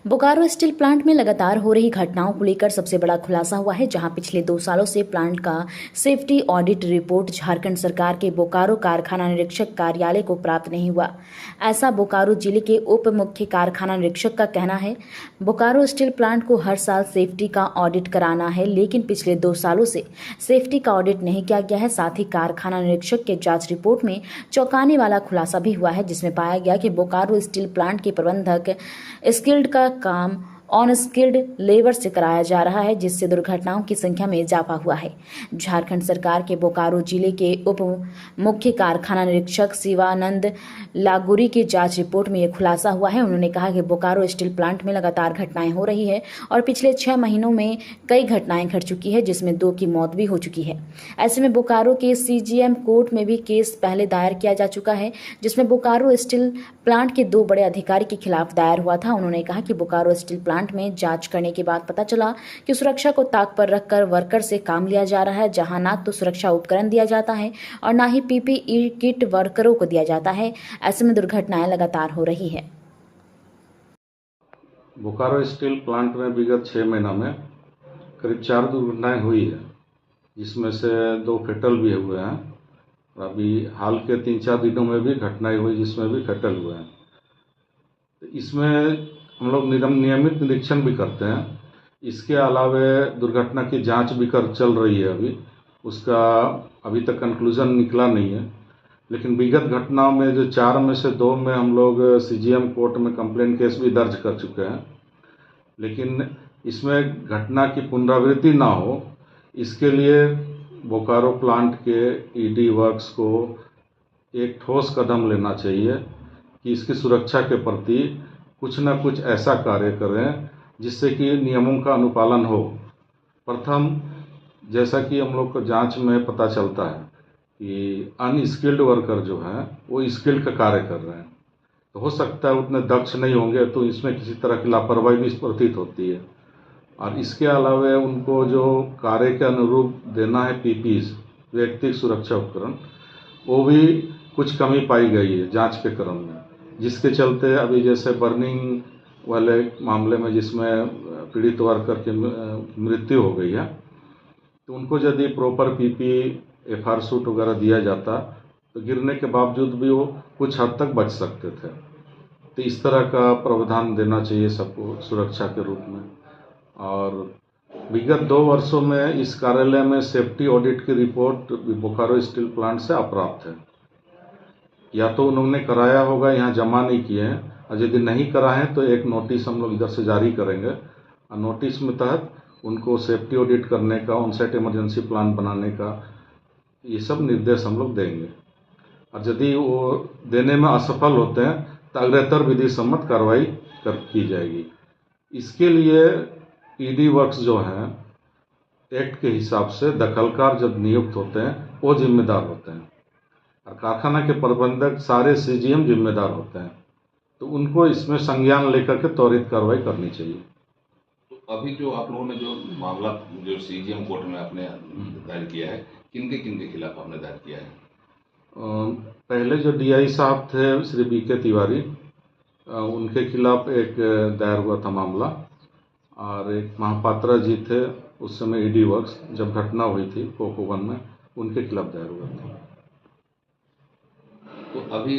Bokaro steel plant में लगातार हो रही घटनाओं को लेकर सबसे बड़ा खुलासा हुआ है, जहां पिछले 2 सालों से प्लांट का सेफ्टी ऑडिट रिपोर्ट झारखंड सरकार के बोकारो कारखाना निरीक्षक कार्यालय को प्राप्त नहीं हुआ। ऐसा बोकारो जिले के उप मुख्य कारखाना निरीक्षक का कहना है। बोकारो स्टील प्लांट को हर साल सेफ्टी का ऑडिट कराना है, लेकिन पिछले 2 सालों से सेफ्टी का ऑडिट नहीं किया गया है। साथ ही कारखाना निरीक्षक के जांच रिपोर्ट में चौंकाने वाला खुलासा भी हुआ है, जिसमें पाया गया कि बोकारो स्टील प्लांट के प्रबंधक स्किल्ड का काम अनस्किल्ड लेबर से कराया जा रहा है, जिससे दुर्घटनाओं की संख्या में इजाफा हुआ है। झारखंड सरकार के बोकारो जिले के उप मुख्य कारखाना निरीक्षक शिवानंद लागुरी की जांच रिपोर्ट में यह खुलासा हुआ है। उन्होंने कहा कि बोकारो स्टील प्लांट में लगातार घटनाएं हो रही है और पिछले 6 महीनों में कई घटनाएं घट चुकी है, जिसमें 2 की मौत भी हो चुकी है। ऐसे में बोकारो के सीजीएम कोर्ट में भी केस पहले दायर किया जा चुका है, जिसमें बोकारो स्टील प्लांट के 2 बड़े अधिकारी के खिलाफ दायर हुआ था। उन्होंने कहा कि बोकारो स्टील प्लांट में जांच करने के बाद पता चला कि सुरक्षा को ताक पर रखकर वर्कर से काम लिया जा रहा है, जहां ना तो सुरक्षा उपकरण दिया जाता है और ना ही पीपीई किट वर्करों को दिया जाता है। ऐसे में दुर्घटनाएं लगातार हो रही है। बोकारो स्टील प्लांट में विगत 6 महीनों में करीब 4 दुर्घटनाएं हुई है, जिसमें से 2 फेटल भी हुए हैं। और अभी हाल के 3-4 दिनों में भी घटनाएं हुई जिसमें भी फेटल हुए हैं। तो इसमें हम लोग नियमित निरीक्षण भी करते हैं। इसके अलावा दुर्घटना की जांच भी चल रही है। अभी उसका अभी तक कंक्लूजन निकला नहीं है, लेकिन विगत घटनाओं में जो 4 में से 2 में हम लोग सीजीएम कोर्ट में कंप्लेंट केस भी दर्ज कर चुके हैं। लेकिन इसमें घटना की पुनरावृत्ति ना हो, इसके लिए बोकारो प्लांट के ईडी वर्क्स को एक ठोस कदम लेना चाहिए कि इसकी सुरक्षा के प्रति कुछ न कुछ ऐसा कार्य करें जिससे कि नियमों का अनुपालन हो। प्रथम, जैसा कि हम लोग को जांच में पता चलता है कि अनस्किल्ड वर्कर जो हैं वो स्किल्ड का कार्य कर रहे हैं, तो हो सकता है उतने दक्ष नहीं होंगे, तो इसमें किसी तरह की लापरवाही भी प्रतीत होती है। और इसके अलावा उनको जो कार्य के अनुरूप देना है पीपीज, व्यक्तिगत सुरक्षा उपकरण, वो भी कुछ कमी पाई गई है जांच के क्रम में, जिसके चलते अभी जैसे बर्निंग वाले मामले में जिसमें पीड़ित वर्कर की मृत्यु हो गई है, तो उनको यदि प्रॉपर पीपी एफआर सूट वगैरह दिया जाता तो गिरने के बावजूद भी वो कुछ हद तक बच सकते थे। तो इस तरह का प्रावधान देना चाहिए सबको सुरक्षा के रूप में। और विगत 2 वर्षों में इस कार्यालय में सेफ्टी ऑडिट की रिपोर्ट बोकारो स्टील प्लांट से अप्राप्त है। या तो उन्होंने कराया होगा, यहाँ जमा नहीं किए हैं, और यदि नहीं कराए हैं तो एक नोटिस हम लोग इधर से जारी करेंगे और नोटिस में तहत उनको सेफ्टी ऑडिट करने का, ऑन साइट इमरजेंसी प्लान बनाने का, ये सब निर्देश हम लोग देंगे। और यदि वो देने में असफल होते हैं तो अग्रतर विधि सम्मत कार्रवाई की जाएगी। इसके लिए ईडी वर्क्स जो हैं एक्ट के हिसाब से दखलकार जब नियुक्त होते हैं वो जिम्मेदार होते हैं, और कारखाना के प्रबंधक सारे सीजीएम जिम्मेदार होते हैं, तो उनको इसमें संज्ञान लेकर के त्वरित कार्रवाई करनी चाहिए। तो अभी जो आप लोगों ने जो मामला जो सीजीएम कोर्ट में आपने दायर किया है, किनके खिलाफ आपने दायर किया है? पहले जो डीआई साहब थे श्री बीके तिवारी, उनके खिलाफ एक दायर हुआ था मामला, और एक महापात्रा जी थे उस समय ईडी वर्क्स जब घटना हुई थी पोको 1 में, उनके खिलाफ दायर हुआ था। तो अभी